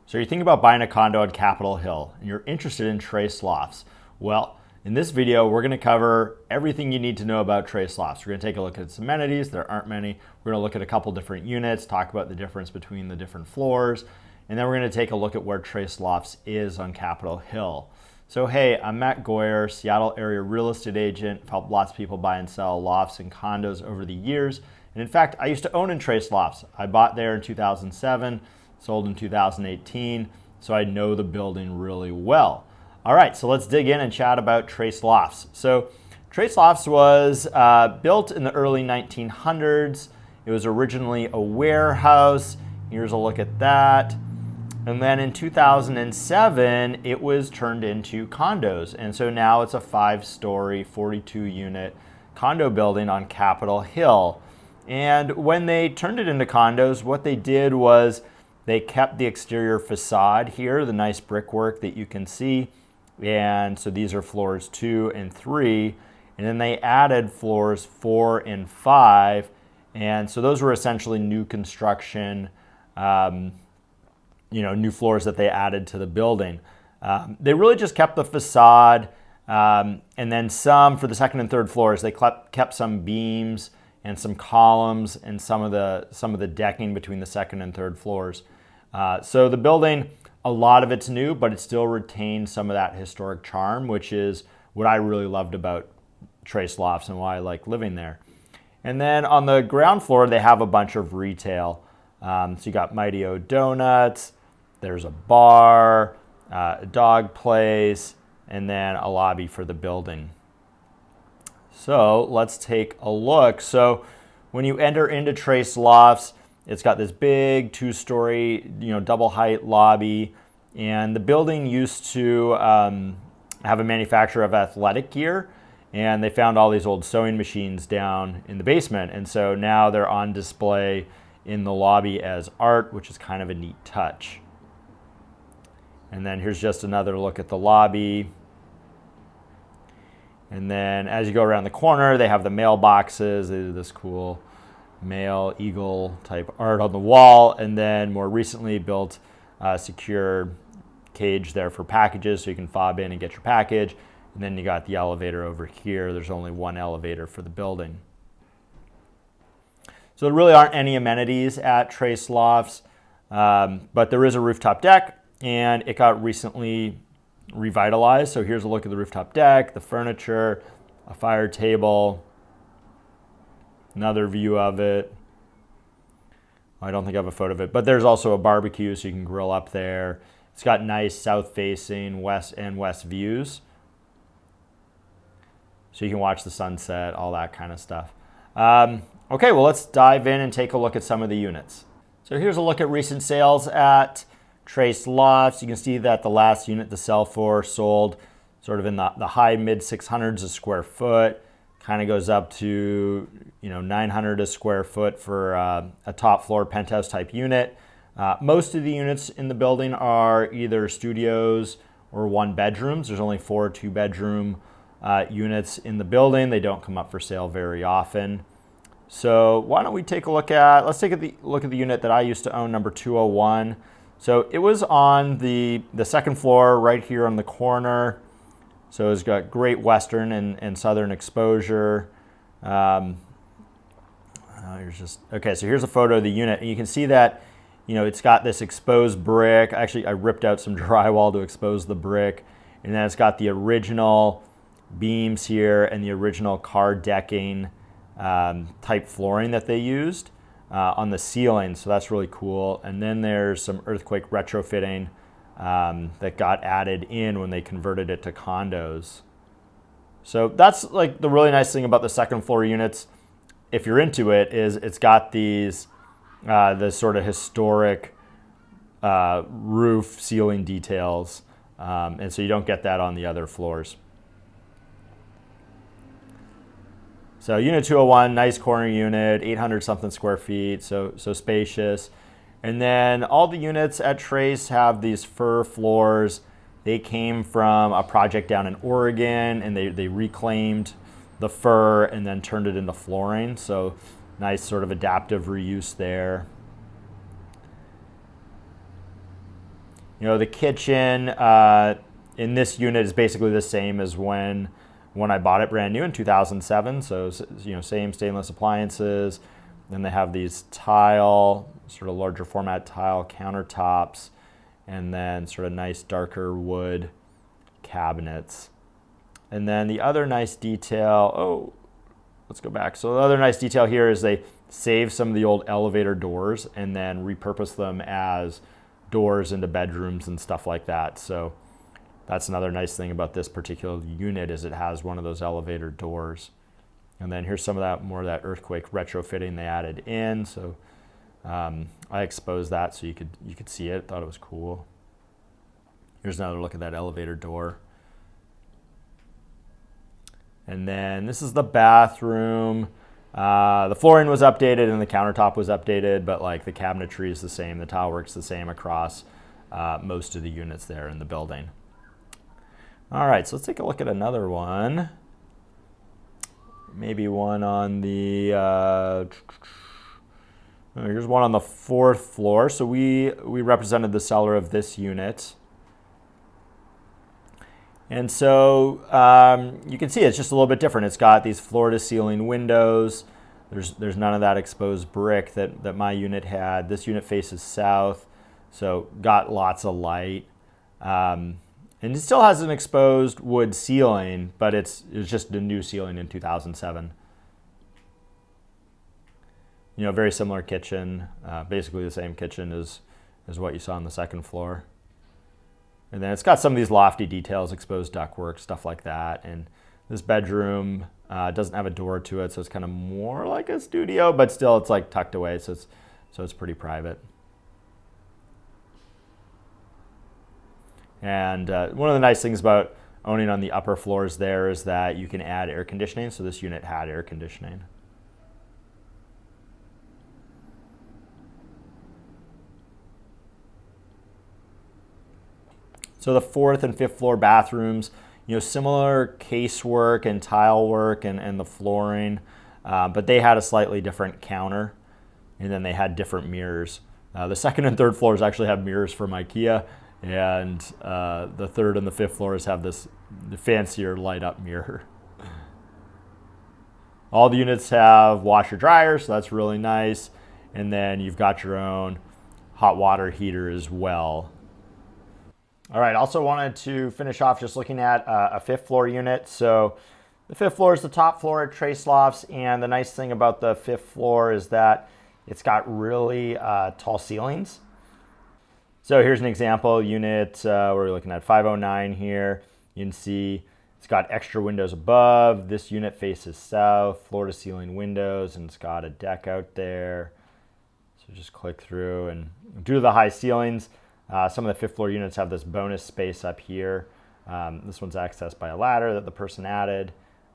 So you're thinking about buying a condo on Capitol Hill and you're interested in Trace Lofts. Well, in this video, we're going to cover everything you need to know about Trace Lofts. We're going to take a look at its amenities. There aren't many. We're going to look at a couple different units, talk about the difference between the different floors, and then we're going to take a look at where Trace Lofts is on Capitol Hill. So hey, I'm Matt Goyer, Seattle area real estate agent. I've helped lots of people buy and sell lofts and condos over the years. And in fact, I used to own in Trace Lofts. I bought there in 2007, sold in 2018, so I know the building really well. All right, so let's dig in and chat about Trace Lofts. So Trace Lofts was built in the early 1900s. It was originally a warehouse. Here's a look at that. And then in 2007, it was turned into condos. And so now it's a 5-story, 42-unit condo building on Capitol Hill. And when they turned it into condos, what they did was they kept the exterior facade here, the nice brickwork that you can see. And so these are floors 2 and 3. And then they added floors 4 and 5. And so those were essentially new construction, new floors that they added to the building. They really just kept the facade. And then some, for the second and third floors, they kept some beams and some columns and some of the decking between the second and third floors. So the building, a lot of it's new, but it still retains some of that historic charm, which is what I really loved about Trace Lofts and why I like living there. And then on the ground floor, they have a bunch of retail. So you got Mighty O Donuts, there's a bar, a dog place, and then a lobby for the building. So let's take a look. So when you enter into Trace Lofts, it's got this big 2-story, double height lobby, and the building used to have a manufacturer of athletic gear, and they found all these old sewing machines down in the basement, and so now they're on display in the lobby as art, which is kind of a neat touch. And then here's just another look at the lobby. And then as you go around the corner, they have the mailboxes. They do this cool mail eagle type art on the wall, and then more recently built a secure cage there for packages so you can fob in and get your package. And then you got the elevator over here. There's only one elevator for the building. So there really aren't any amenities at Trace Lofts, but there is a rooftop deck, and it got recently revitalized. So here's a look at the rooftop deck, the furniture, a fire table, another view of it. I don't think I have a photo of it, but there's also a barbecue so you can grill up there. It's got nice south-facing west and west views. So you can watch the sunset, all that kind of stuff. Okay, well, let's dive in and take a look at some of the units. So here's a look at recent sales at Trace Lofts. You can see that the last unit to sell for sold sort of in the high mid 600s a square foot. Kind of goes up to 900 a square foot for a top floor penthouse type unit. Most of the units in the building are either studios or 1-bedrooms. There's only 4 2-bedroom units in the building. They don't come up for sale very often. So why don't we take a look at, let's take a look at the unit that I used to own, number 201. So it was on the second floor right here on the corner. So it's got great western and southern exposure. So here's a photo of the unit, and you can see that it's got this exposed brick. Actually, I ripped out some drywall to expose the brick, and then it's got the original beams here and the original car decking type flooring that they used on the ceiling. So that's really cool. And then there's some earthquake retrofitting that got added in when they converted it to condos. So that's like the really nice thing about the second floor units, if you're into it, is it's got these the sort of historic roof ceiling details, and so you don't get that on the other floors. So unit 201, nice corner unit, 800 something square feet, so spacious. And then all the units at Trace have these fir floors. They came from a project down in Oregon, and they reclaimed the fir and then turned it into flooring. So nice sort of adaptive reuse there. The kitchen in this unit is basically the same as when I bought it brand new in 2007. So, same stainless appliances. Then they have these tile, sort of larger format tile countertops, and then sort of nice darker wood cabinets. And then the other nice detail, let's go back. So the other nice detail here is they save some of the old elevator doors and then repurpose them as doors into bedrooms and stuff like that. So that's another nice thing about this particular unit is it has one of those elevator doors. And then here's some of that, more of that earthquake retrofitting they added in. So I exposed that so you could see it. Thought it was cool. Here's another look at that elevator door. And then this is the bathroom. The flooring was updated and the countertop was updated, but like the cabinetry is the same. The tile work's the same across most of the units there in the building. All right, so let's take a look at another one. Maybe one on the, here's one on the 4th floor. So we represented the seller of this unit. And so you can see it's just a little bit different. It's got these floor-to-ceiling windows. There's none of that exposed brick that my unit had. This unit faces south, so got lots of light. And it still has an exposed wood ceiling, but it's just a new ceiling in 2007. Very similar kitchen, basically the same kitchen as what you saw on the 2nd floor. And then it's got some of these lofty details, exposed ductwork, stuff like that. And this bedroom doesn't have a door to it, so it's kind of more like a studio, but still it's like tucked away, so it's pretty private. And one of the nice things about owning on the upper floors there is that you can add air conditioning. So this unit had air conditioning. So the 4th and 5th floor bathrooms, similar casework and tile work and the flooring, but they had a slightly different counter, and then they had different mirrors. The 2nd and 3rd floors actually have mirrors from IKEA. And the 3rd and the 5th floors have this fancier light-up mirror. All the units have washer dryer, so that's really nice. And then you've got your own hot water heater as well. All right, also wanted to finish off just looking at a 5th floor unit. So the 5th floor is the top floor at Trace Lofts, and the nice thing about the 5th floor is that it's got really tall ceilings. So here's an example unit. We're looking at 509 here. You can see it's got extra windows above. This unit faces south, floor-to-ceiling windows, and it's got a deck out there. So just click through, and due to the high ceilings, some of the 5th floor units have this bonus space up here. This one's accessed by a ladder that the person added.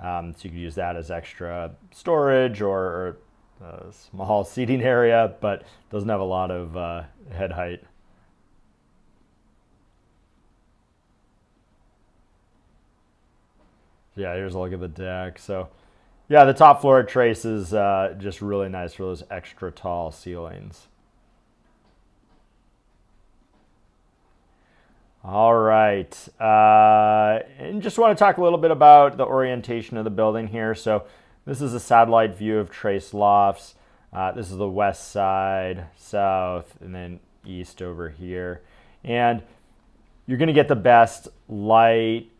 So you could use that as extra storage or a small seating area, but doesn't have a lot of head height. Yeah, here's a look at the deck. So yeah, the top floor at Trace is just really nice for those extra tall ceilings. All right, and just want to talk a little bit about the orientation of the building here. So this is a satellite view of Trace Lofts. This is the west side, south, and then east over here. And you're going to get the best light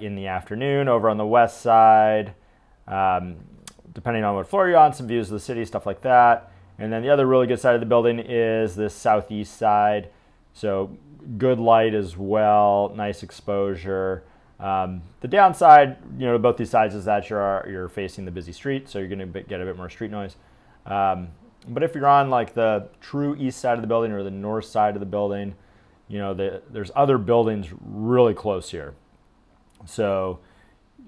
in the afternoon over on the west side, depending on what floor you're on, some views of the city, stuff like that. And then the other really good side of the building is this southeast side. So good light as well, nice exposure. The downside, to both these sides is that you're facing the busy street, so you're going to get a bit more street noise. But if you're on like the true east side of the building or the north side of the building, there's other buildings really close here. So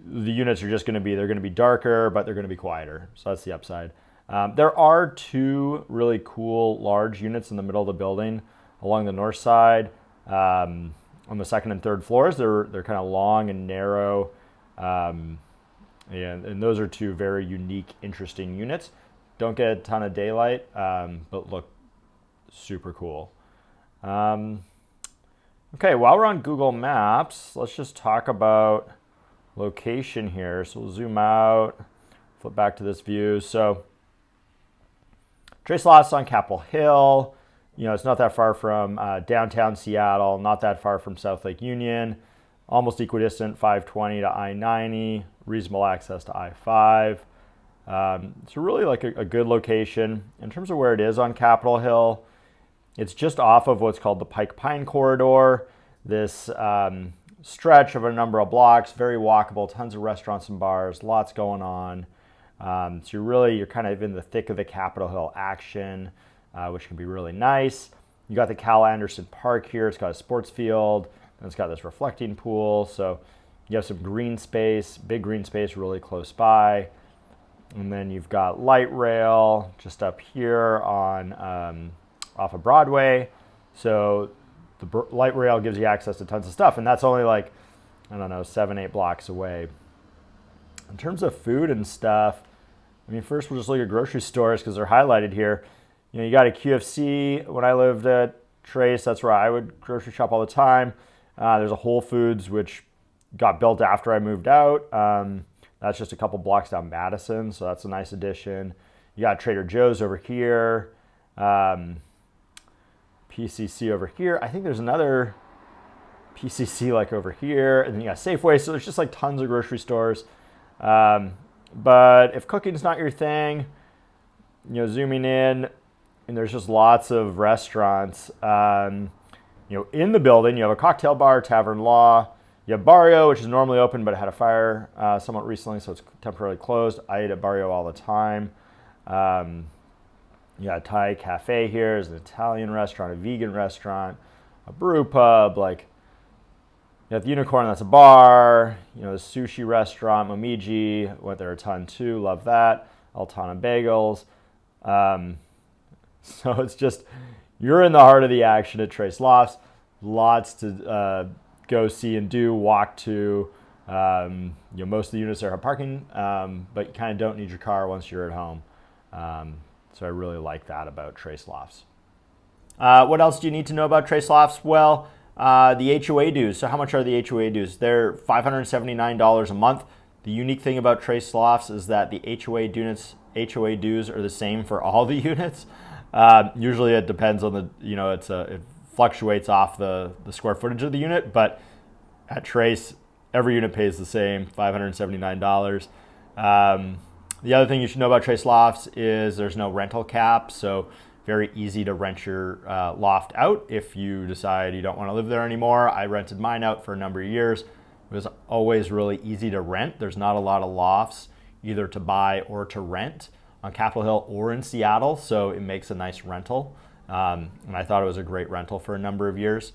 the units are just going to be darker, but they're going to be quieter. So that's the upside. There are 2 really cool large units in the middle of the building along the north side. On the 2nd and 3rd floors, they're kind of long and narrow. And those are 2 very unique, interesting units. Don't get a ton of daylight, but look super cool. Okay, while we're on Google Maps, let's just talk about location here. So we'll zoom out, flip back to this view. So Trace Lofts on Capitol Hill. You know, it's not that far from downtown Seattle, not that far from South Lake Union, almost equidistant, 520 to I-90, reasonable access to I-5. So really like a good location. In terms of where it is on Capitol Hill, it's just off of what's called the Pike Pine Corridor, this stretch of a number of blocks, very walkable, tons of restaurants and bars, lots going on. So you're kind of in the thick of the Capitol Hill action, which can be really nice. You got the Cal Anderson Park here. It's got a sports field, and it's got this reflecting pool. So you have some green space, big green space really close by. And then you've got light rail just up here on off of Broadway. So the light rail gives you access to tons of stuff, and that's only like, I don't know, 7-8 blocks away. In terms of food and stuff, I mean, first we'll just look at grocery stores because they're highlighted here. You know, you got a QFC. When I lived at Trace, that's where I would grocery shop all the time. There's a Whole Foods, which got built after I moved out. That's just a couple blocks down Madison, so that's a nice addition. You got Trader Joe's over here, PCC over here. I think there's another PCC like over here, and then you got Safeway, so there's just like tons of grocery stores. But if cooking's not your thing, you know, zooming in, and there's just lots of restaurants. You know, in the building, you have a cocktail bar, Tavern Law. You have Barrio, which is normally open, but it had a fire somewhat recently, so it's temporarily closed. I eat at Barrio all the time. You got a Thai cafe here. There's an Italian restaurant, a vegan restaurant, a brew pub. Like, you got the Unicorn, that's a bar. You know, the sushi restaurant, Momiji, went there a ton too. Love that. Altana Bagels. So it's just, you're in the heart of the action at Trace Lofts. Lots to go see and do, walk to. You know, most of the units there have parking, but you kind of don't need your car once you're at home. So I really like that about Trace Lofts. What else do you need to know about Trace Lofts? Well, the HOA dues. So how much are the HOA dues? They're $579 a month. The unique thing about Trace Lofts is that the HOA dues are the same for all the units. Usually it depends on the, you know, it fluctuates off the square footage of the unit, but at Trace, every unit pays the same, $579. The other thing you should know about Trace Lofts is there's no rental cap, so very easy to rent your loft out if you decide you don't want to live there anymore. I rented mine out for a number of years. It was always really easy to rent. There's not a lot of lofts either to buy or to rent on Capitol Hill or in Seattle, so it makes a nice rental. And I thought it was a great rental for a number of years.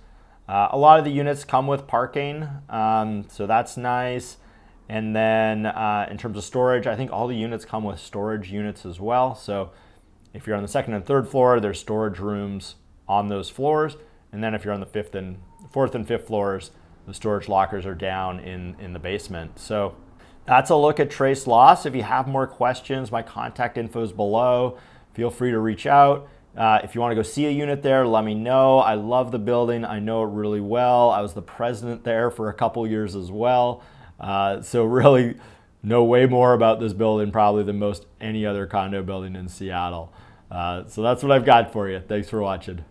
A lot of the units come with parking, so that's nice. And then in terms of storage, I think all the units come with storage units as well. So if you're on the second and third floor, there's storage rooms on those floors. And then if you're on the fourth and fifth floors, the storage lockers are down in the basement. So that's a look at Trace Lofts. If you have more questions, my contact info is below. Feel free to reach out. If you want to go see a unit there, let me know. I love the building. I know it really well. I was the president there for a couple years as well. So really know way more about this building probably than most any other condo building in Seattle. So that's what I've got for you. Thanks for watching.